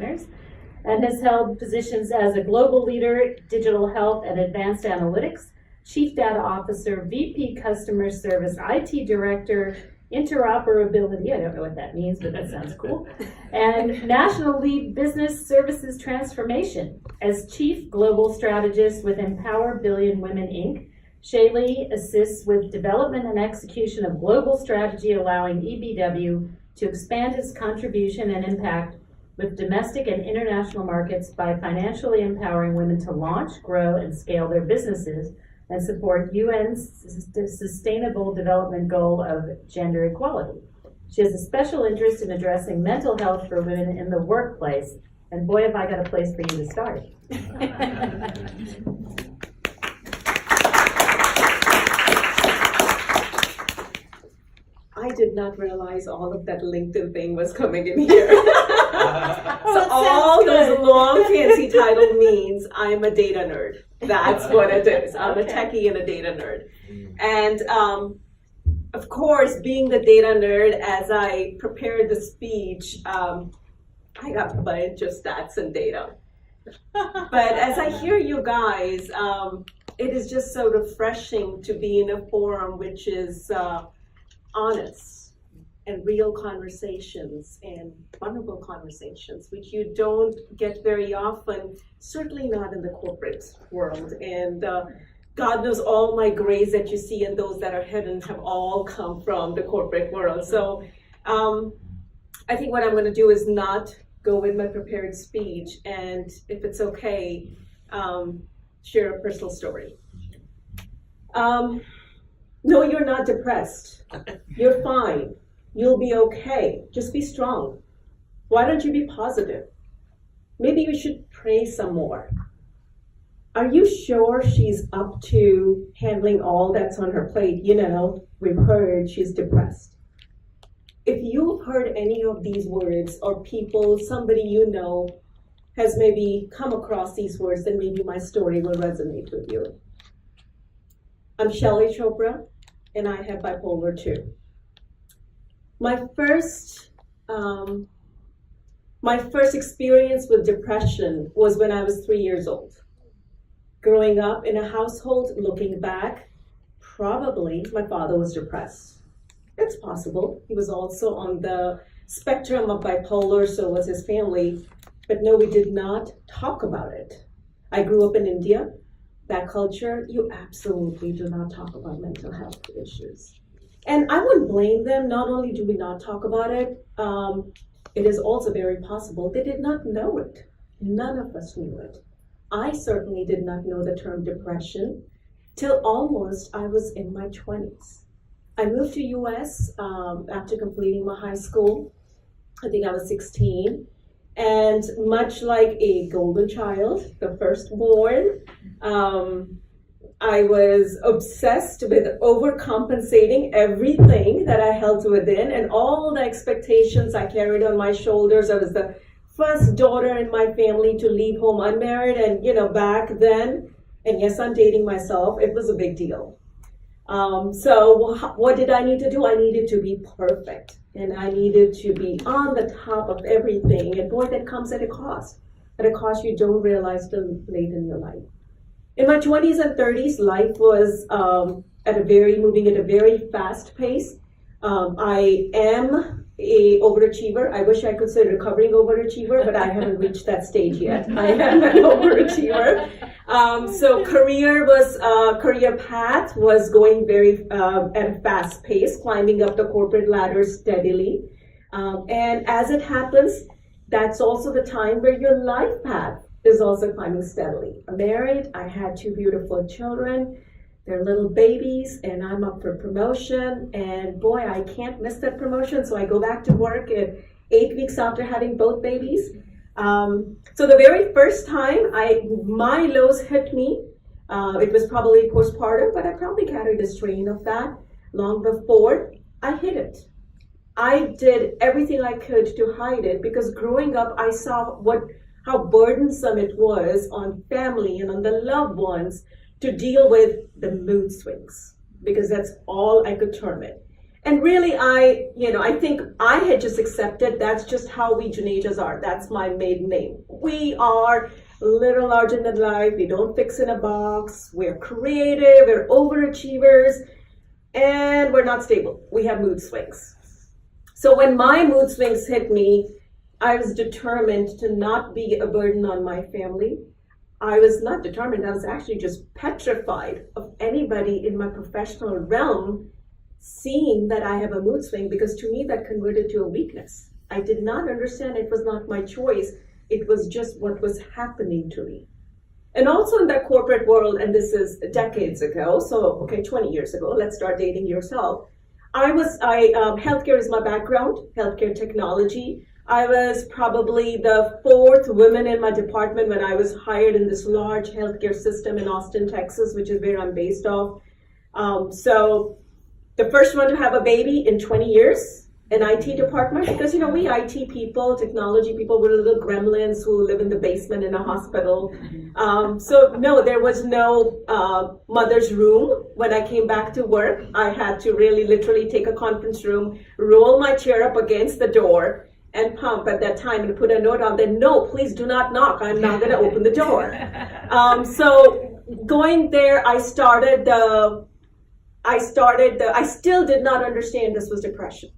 Partners, and has held positions as a global leader, digital health and advanced analytics, Chief Data Officer, VP Customer Service, IT Director, Interoperability, I don't know what that means, but that sounds cool, and National Lead Business Services Transformation. As Chief Global Strategist with Empower Billion Women, Inc., Shaillee assists with development and execution of global strategy, allowing EBW to expand its contribution and impact with domestic and international markets by financially empowering women to launch, grow, and scale their businesses and support UN's Sustainable Development Goal of gender equality. She has a special interest in addressing mental health for women in the workplace. And boy, have I got a place for you to start. I did not realize all of that LinkedIn thing was coming in here. So all those long fancy title means I'm a data nerd. That's what it is. I'm a techie and a data nerd. And of course, being the data nerd, as I prepared the speech, I got a bunch of stats and data. But as I hear you guys, it is just so refreshing to be in a forum which is honest and real conversations and vulnerable conversations, which you don't get very often, certainly not in the corporate world. And God knows all my grays that you see and those that are hidden have all come from the corporate world. So I think what I'm going to do is not go in my prepared speech, and if it's okay, share a personal story. No, you're not depressed. You're fine. You'll be okay. Just be strong. Why don't you be positive? Maybe you should pray some more. Are you sure she's up to handling all that's on her plate? You know, we've heard she's depressed. If you've heard any of these words, or people, somebody you know, has maybe come across these words, then maybe my story will resonate with you. I'm Shaillee Chopra, and I have bipolar 2. My first experience with depression was when I was 3 years old. Growing up in a household, looking back, probably my father was depressed. It's possible. He was also on the spectrum of bipolar, so was his family. But no, we did not talk about it. I grew up in India. That culture, you absolutely do not talk about mental health issues. And I wouldn't blame them. Not only do we not talk about it, it is also very possible they did not know it. None of us knew it. I certainly did not know the term depression till almost I was in my 20s. I moved to US after completing my high school. I think I was 16. And much like a golden child, the firstborn, I was obsessed with overcompensating everything that I held within and all the expectations I carried on my shoulders. I was the first daughter in my family to leave home unmarried, and back then, and yes, I'm dating myself, it was a big deal. So what did I need to do? I needed to be perfect, and I needed to be on the top of everything. And boy, that comes at a cost you don't realize till late in your life. In my 20s and 30s, life was moving at a very fast pace. I am a overachiever. I wish I could say recovering overachiever, but I haven't reached that stage yet. I am an overachiever. So career path was going very at a fast pace, climbing up the corporate ladder steadily. And as it happens, that's also the time where your life path is also climbing steadily. I'm married, I had 2 beautiful children. They're little babies, and I'm up for promotion, and boy, I can't miss that promotion, so I go back to work 8 weeks after having both babies. So the very first time my lows hit me, it was probably postpartum, but I probably carried a strain of that long before. I hid it. I did everything I could to hide it, because growing up, I saw how burdensome it was on family and on the loved ones to deal with the mood swings, because that's all I could term it. And really, I think I had just accepted that's just how we Junajas are. That's my maiden name. We are a little larger than life. We don't fix in a box. We're creative. We're overachievers. And we're not stable. We have mood swings. So when my mood swings hit me, I was determined to not be a burden on my family. I was not determined. I was actually just petrified of anybody in my professional realm seeing that I have a mood swing, because to me that converted to a weakness. I did not understand it was not my choice. It was just what was happening to me. And also in that corporate world, and this is decades ago, so 20 years ago, let's start dating yourself. Healthcare is my background, healthcare technology. I was probably the fourth woman in my department when I was hired in this large healthcare system in Austin, Texas, which is where I'm based off. So the first one to have a baby in 20 years, an IT department, because we IT people, technology people, we're little gremlins who live in the basement in a hospital. So no, there was no mother's room. When I came back to work, I had to really literally take a conference room, roll my chair up against the door, and pump at that time and put a note on there, no, please do not knock. I'm not going to open the door. So going there, I still did not understand this was depression.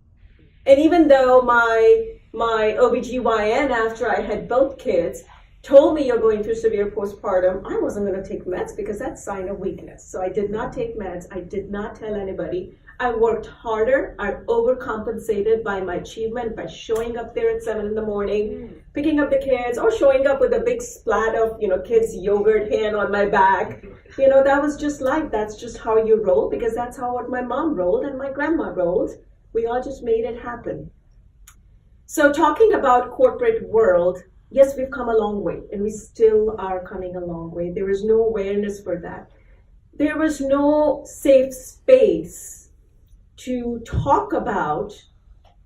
And even though my OBGYN, after I had both kids, told me you're going through severe postpartum, I wasn't going to take meds because that's a sign of weakness. So I did not take meds. I did not tell anybody. I worked harder. I overcompensated by my achievement, by showing up there at 7 a.m, picking up the kids, or showing up with a big splat of, kids' yogurt hand on my back. That was just life. That's just how you roll, because that's how what my mom rolled and my grandma rolled. We all just made it happen. So talking about corporate world, yes, we've come a long way, and we still are coming a long way. There is no awareness for that. There was no safe space to talk about,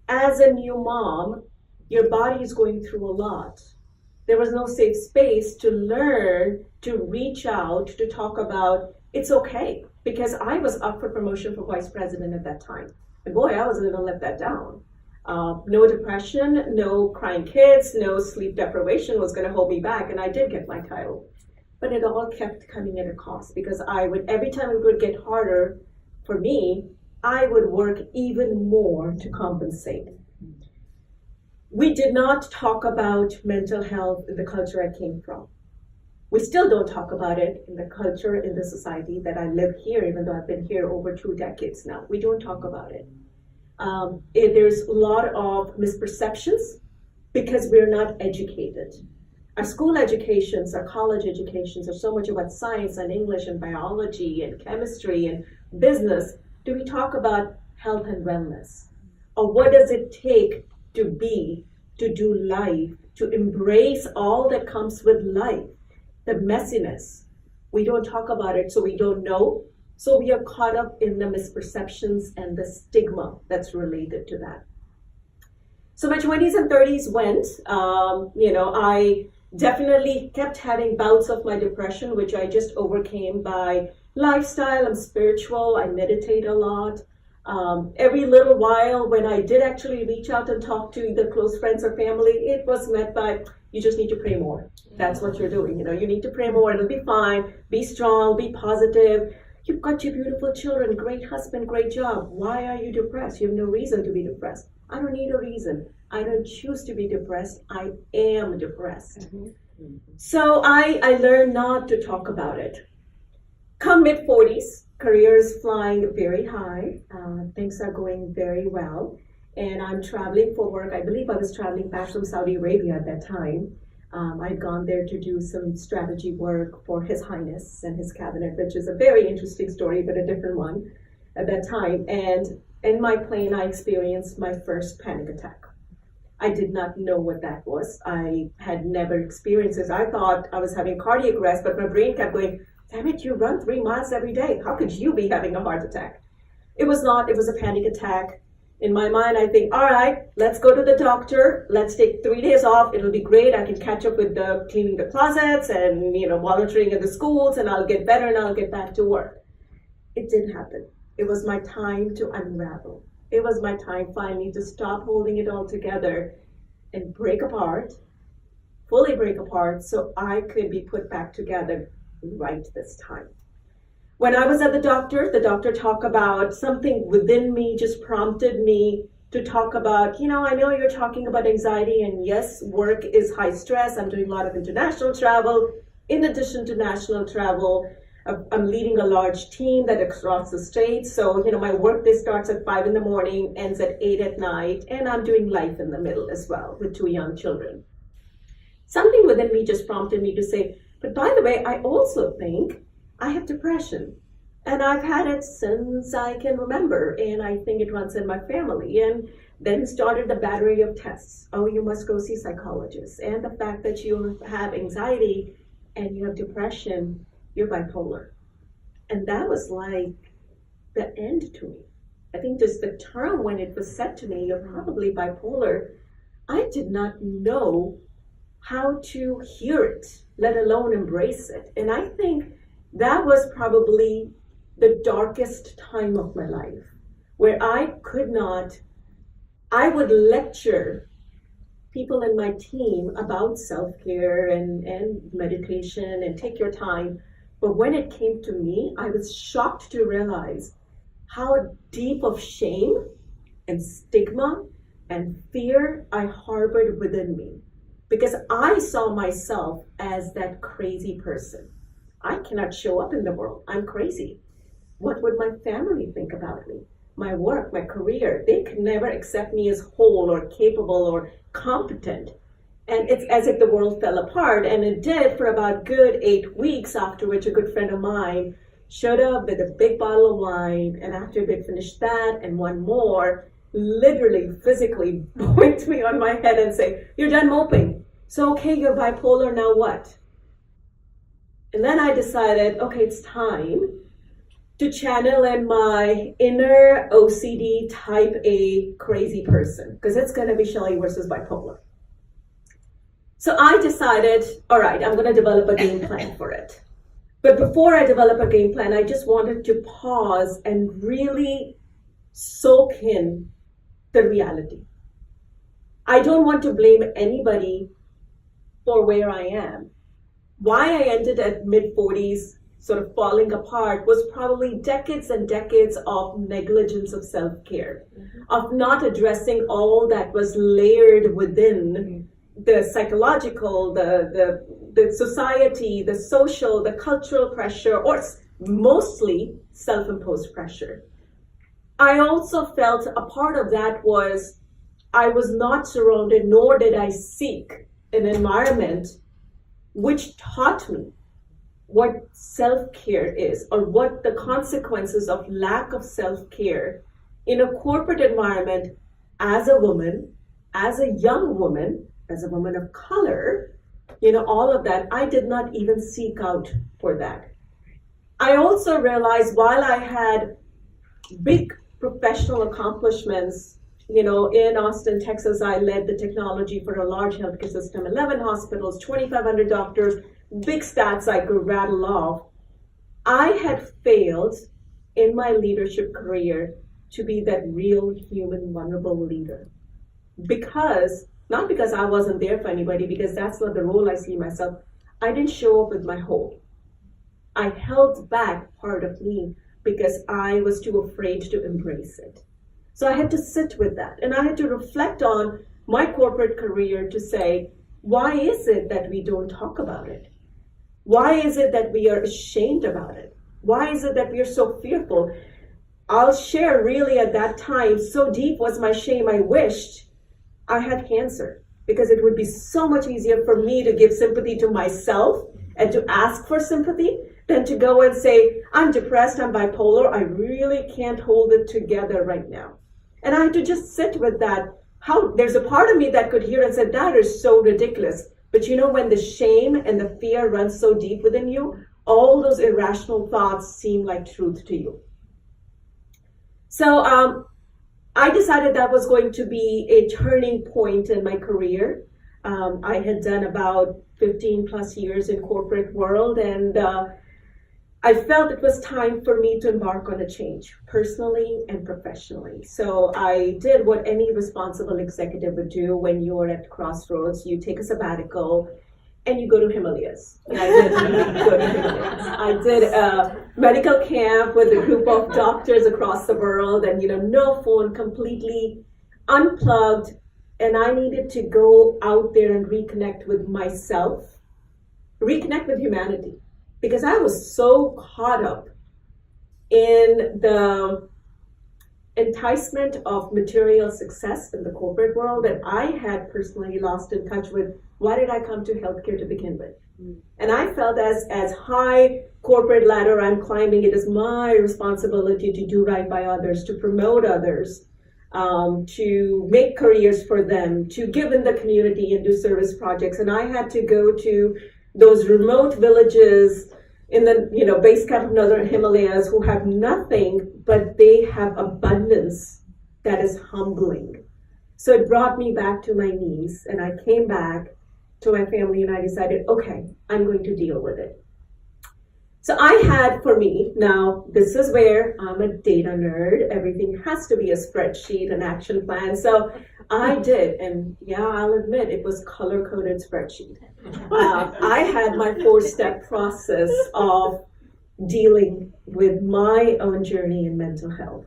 as a new mom, your body is going through a lot. There was no safe space to learn, to reach out, to talk about, it's okay, because I was up for promotion for vice president at that time. And boy, I wasn't going to let that down. No depression, no crying kids, no sleep deprivation was going to hold me back, and I did get my title. But it all kept coming at a cost, because every time it would get harder for me, I would work even more to compensate. We did not talk about mental health in the culture I came from. We still don't talk about it in the culture, in the society that I live here, even though I've been here over 2 decades now. We don't talk about it. There's a lot of misperceptions because we're not educated. Our school educations, our college educations are so much about science and English and biology and chemistry and business. Do we talk about health and wellness? Or what does it take to be, to do life, to embrace all that comes with life? The messiness. We don't talk about it, so we don't know. So we are caught up in the misperceptions and the stigma that's related to that. So my 20s and 30s went, I definitely kept having bouts of my depression, which I just overcame by lifestyle. I'm spiritual, I meditate a lot. Every little while, when I did actually reach out and talk to either close friends or family, it was met by, you just need to pray more. That's what you're doing. You need to pray more, it'll be fine. Be strong, be positive. You've got your beautiful children, great husband, great job. Why are you depressed? You have no reason to be depressed. I don't need a reason. I don't choose to be depressed. I am depressed. So I learned not to talk about it. Come mid-40s, career is flying very high. Things are going very well. And I'm traveling for work. I believe I was traveling back from Saudi Arabia at that time. I'd gone there to do some strategy work for His Highness and his cabinet, which is a very interesting story, but a different one at that time. And in my plane, I experienced my first panic attack. I did not know what that was. I had never experienced this. I thought I was having cardiac arrest, but my brain kept going, damn it, you run 3 miles every day. How could you be having a heart attack? It was not, it was a panic attack. In my mind, I think, all right, let's go to the doctor. Let's take 3 days off. It'll be great. I can catch up with the cleaning the closets and, volunteering in the schools, and I'll get better and I'll get back to work. It didn't happen. It was my time to unravel. it was my time finally to stop holding it all together and break apart, fully break apart, so I could be put back together right this time. When I was at the doctor talked about something within me, just prompted me to talk about, I know you're talking about anxiety, and yes, work is high stress. I'm doing a lot of international travel. In addition to national travel, I'm leading a large team that across the states. So, my work day starts at 5 in the morning, ends at 8 at night, and I'm doing life in the middle as well with 2 young children. Something within me just prompted me to say, but by the way, I also think I have depression. And I've had it since I can remember, and I think it runs in my family. And then started the battery of tests. Oh, you must go see psychologists. And the fact that you have anxiety and you have depression, you're bipolar. And that was like the end to me. I think just the term when it was said to me, you're probably bipolar, I did not know how to hear it, let alone embrace it. And I think that was probably the darkest time of my life, where I would lecture people in my team about self-care and meditation and take your time. But when it came to me, I was shocked to realize how deep of shame and stigma and fear I harbored within me. Because I saw myself as that crazy person. I cannot show up in the world. I'm crazy. What would my family think about me? My work, my career, they could never accept me as whole or capable or competent. And it's as if the world fell apart, and it did for about good 8 weeks, after which a good friend of mine showed up with a big bottle of wine, and after they'd finished that and one more, literally, physically point me on my head and say, you're done moping. So, okay, you're bipolar, now what? And then I decided, okay, it's time to channel in my inner OCD type A crazy person, because it's going to be Shaillee versus bipolar. So I decided, all right, I'm going to develop a game plan for it. But before I develop a game plan, I just wanted to pause and really soak in the reality. I don't want to blame anybody for where I am. Why I ended at mid-40s sort of falling apart was probably decades and decades of negligence of self-care, of not addressing all that was layered within the psychological, the society, the social, the cultural pressure, or mostly self-imposed pressure. I also felt a part of that was I was not surrounded, nor did I seek an environment which taught me what self-care is, or what the consequences of lack of self-care in a corporate environment as a woman, as a young woman, as a woman of color, all of that. I did not even seek out for that. I also realized while I had big professional accomplishments, in Austin, Texas, I led the technology for a large healthcare system, 11 hospitals, 2,500 doctors, big stats I could rattle off. I had failed in my leadership career to be that real human, vulnerable leader. Not because I wasn't there for anybody, because that's not the role I see myself. I didn't show up with my whole. I held back part of me because I was too afraid to embrace it. So I had to sit with that, and I had to reflect on my corporate career to say, why is it that we don't talk about it? Why is it that we are ashamed about it? Why is it that we are so fearful? I'll share really at that time, so deep was my shame, I wished I had cancer, because it would be so much easier for me to give sympathy to myself and to ask for sympathy than to go and say, I'm depressed, I'm bipolar, I really can't hold it together right now. And I had to just sit with that. There's a part of me that could hear and said, that is so ridiculous. But when the shame and the fear runs so deep within you, all those irrational thoughts seem like truth to you. So I decided that was going to be a turning point in my career. I had done about 15 plus years in corporate world, and I felt it was time for me to embark on a change, personally and professionally. So I did what any responsible executive would do when you're at crossroads. You take a sabbatical and you go to Himalayas. And I did go to Himalayas. I did a medical camp with a group of doctors across the world, and no phone, completely unplugged. And I needed to go out there and reconnect with myself, reconnect with humanity. Because I was so caught up in the enticement of material success in the corporate world that I had personally lost in touch with why did I come to healthcare to begin with. And I felt as high corporate ladder I'm climbing, it is my responsibility to do right by others, to promote others, to make careers for them, to give in the community and do service projects. And I had to go to those remote villages in the base camp of Northern Himalayas who have nothing, but they have abundance that is humbling. So it brought me back to my knees, and I came back to my family and I decided, okay, I'm going to deal with it. So I had, for me, now this is where I'm a data nerd. Everything has to be a spreadsheet, an action plan. So I did, and yeah, I'll admit it was color-coded spreadsheet. I had my 4-step process of dealing with my own journey in mental health.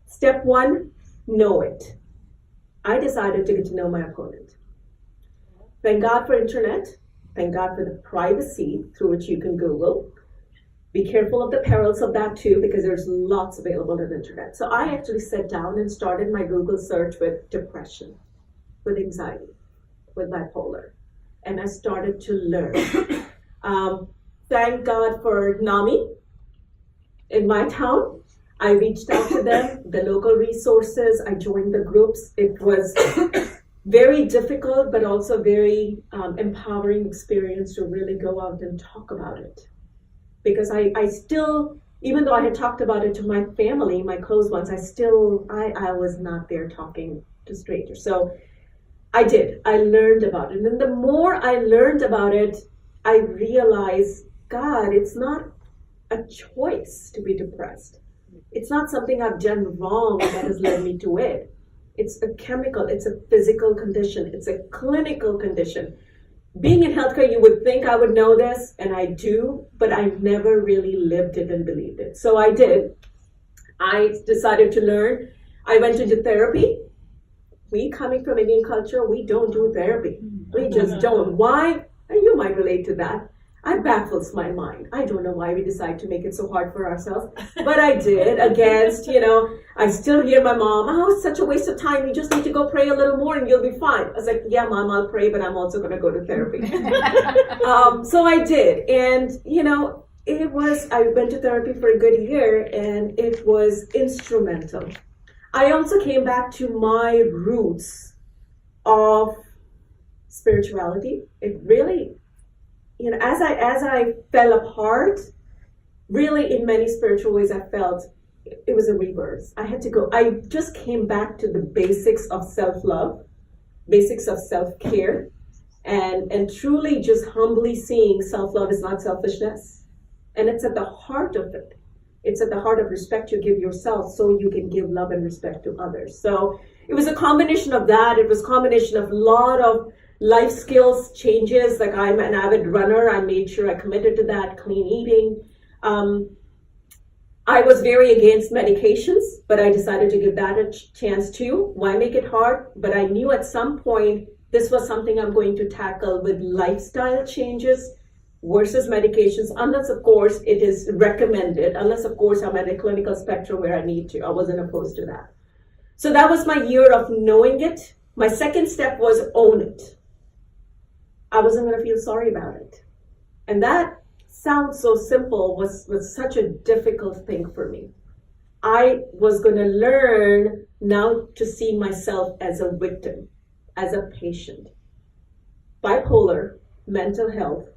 Step 1, know it. I decided to get to know my opponent. Thank God for internet. Thank God for the privacy through which you can Google. Be careful of the perils of that too, because there's lots available on the internet. So I actually sat down and started my Google search with depression, with anxiety, with bipolar. And I started to learn. Thank God for NAMI in my town. I reached out to them, the local resources. I joined the groups. It was very difficult, but also very empowering experience to really go out and talk about it. Because I still, even though I had talked about it to my family, my close ones, I was not there talking to strangers. So I did. I learned about it. And the more I learned about it, I realized, God, it's not a choice to be depressed. It's not something I've done wrong that has led me to it. It's a chemical, it's a physical condition, it's a clinical condition. Being in healthcare, you would think I would know this, and I do, but I never really lived it and believed it. So I did. I decided to learn. I went into therapy. We, coming from Indian culture, we don't do therapy. We just don't. Why? And you might relate to that. It baffles my mind. I don't know why we decide to make it so hard for ourselves, but I did against, I still hear my mom, oh, it's such a waste of time. You just need to go pray a little more and you'll be fine. I was like, yeah, Mom, I'll pray, but I'm also going to go to therapy. So I did. And, I went to therapy for a good year and it was instrumental. I also came back to my roots of spirituality. It really, as I fell apart, really in many spiritual ways, I felt it was a rebirth. I just came back to the basics of self-love, basics of self-care, and truly just humbly seeing self-love is not selfishness. And it's at the heart of it. It's at the heart of respect you give yourself so you can give love and respect to others. So it was a combination of that. It was a combination of a lot of life skills changes. Like, I'm an avid runner. I made sure I committed to that. Clean eating. I was very against medications, but I decided to give that a chance too. Why make it hard? But I knew at some point this was something I'm going to tackle with lifestyle changes versus medications, unless of course it is recommended, unless of course I'm at a clinical spectrum where I need to. I wasn't opposed to that. So that was my year of knowing it. My second step was own it. I wasn't going to feel sorry about it. And that sounds so simple, was such a difficult thing for me. I was going to learn now to see myself as a victim, as a patient. Bipolar, mental health,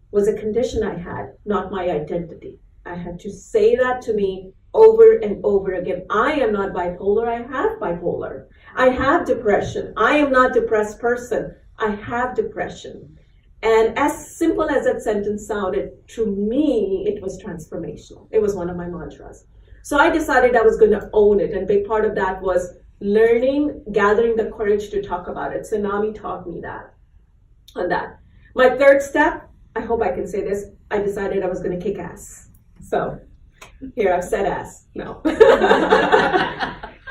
was a condition I had, not my identity. I had to say that to me over and over again. I am not bipolar, I have bipolar. I have depression. I am not a depressed person. I have depression. And as simple as that sentence sounded, to me, it was transformational. It was one of my mantras. So I decided I was going to own it. And a big part of that was learning, gathering the courage to talk about it. Tsunami taught me that. On that. My third step, I hope I can say this, I decided I was going to kick ass. So here I've said ass. No.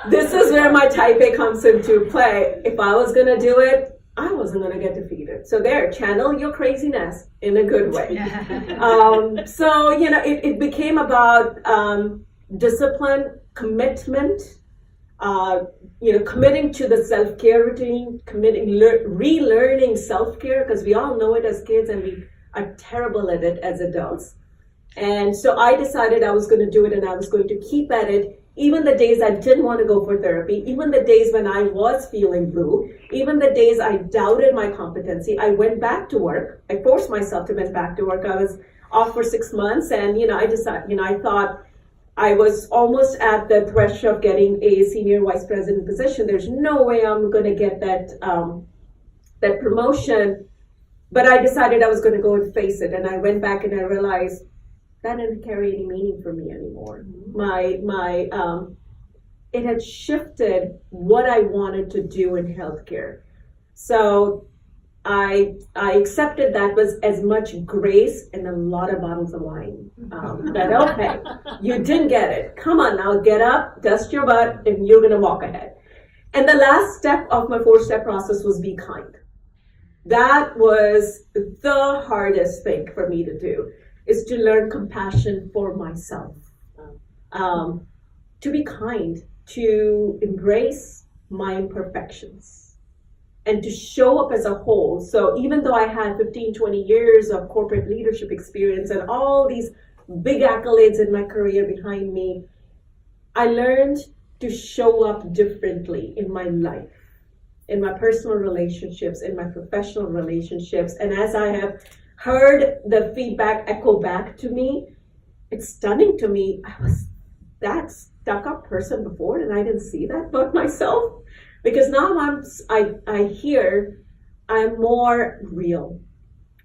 This is where my type A comes into play. If I was going to do it, I wasn't going to get defeated. So there, channel your craziness in a good way. So, it became about discipline, commitment, committing to the self-care routine, relearning self-care, because we all know it as kids and we are terrible at it as adults. And so I decided I was going to do it, and I was going to keep at it, even the days I didn't want to go for therapy, even the days when I was feeling blue, even the days I doubted my competency. I went back to work. I forced myself to went back to work. I was off for 6 months, and I decided, I thought I was almost at the threshold of getting a senior vice president position. There's no way I'm going to get that promotion. But I decided I was going to go and face it, and I went back and I realized that didn't carry any meaning for me anymore. It had shifted what I wanted to do in healthcare. So I accepted that was as much grace and a lot of bottles of wine. That, okay, you didn't get it. Come on now, get up, dust your butt, and you're gonna walk ahead. And the last step of my 4-step process was be kind. That was the hardest thing for me to do, is to learn compassion for myself. To be kind, to embrace my imperfections, and to show up as a whole. So even though I had 15, 20 years of corporate leadership experience and all these big accolades in my career behind me, I learned to show up differently in my life, in my personal relationships, in my professional relationships. And as I have heard the feedback echo back to me, it's stunning to me. I was that stuck-up person before, and I didn't see that about myself. Because now I hear I'm more real,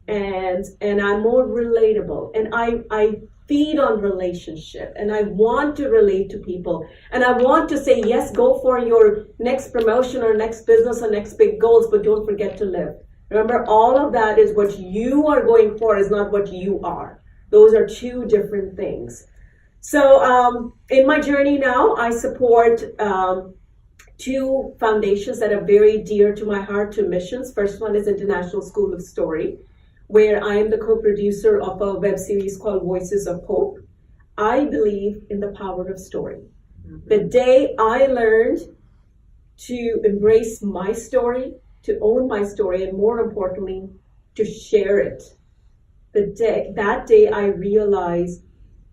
and I'm more relatable, and I feed on relationship, and I want to relate to people, and I want to say, yes, go for your next promotion or next business or next big goals, but don't forget to live. Remember, all of that is what you are going for, is not what you are. Those are two different things. So in my journey now, I support two foundations that are very dear to my heart, two missions. First one is International School of Story, where I am the co-producer of a web series called Voices of Hope. I believe in the power of story. The day I learned to embrace my story, to own my story, and more importantly, to share it, that day I realized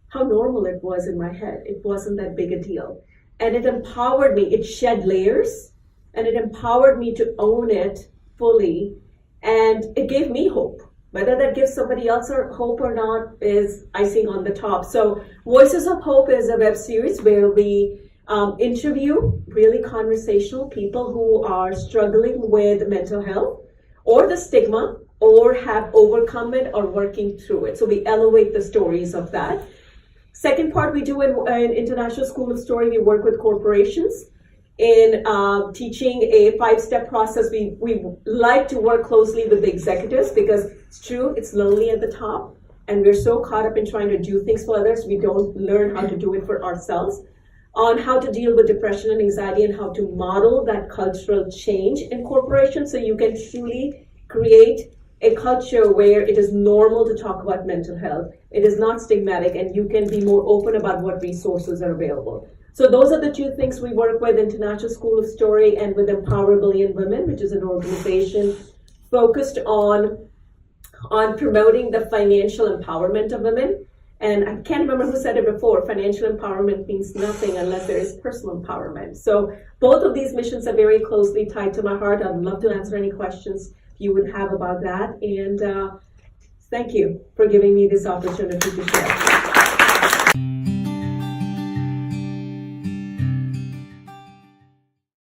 how normal it was in my head. It wasn't that big a deal. And it empowered me. It shed layers, and it empowered me to own it fully. And it gave me hope. Whether that gives somebody else hope or not is icing on the top. So Voices of Hope is a web series where we interview really conversational people who are struggling with mental health or the stigma, or have overcome it or working through it. So we elevate the stories of that. Second part we do in International School of Story, we work with corporations in teaching a 5-step process. We like to work closely with the executives, because it's true, it's lonely at the top, and we're so caught up in trying to do things for others, we don't learn how to do it for ourselves, on how to deal with depression and anxiety, and how to model that cultural change in corporations, so you can truly create a culture where it is normal to talk about mental health. It is not stigmatic, and you can be more open about what resources are available. So those are the two things we work with, International School of Story and with Empower a Billion Women, which is an organization focused on promoting the financial empowerment of women. And I can't remember who said it before, financial empowerment means nothing unless there is personal empowerment. So both of these missions are very closely tied to my heart. I'd love to answer any questions you would have about that. And thank you for giving me this opportunity to share.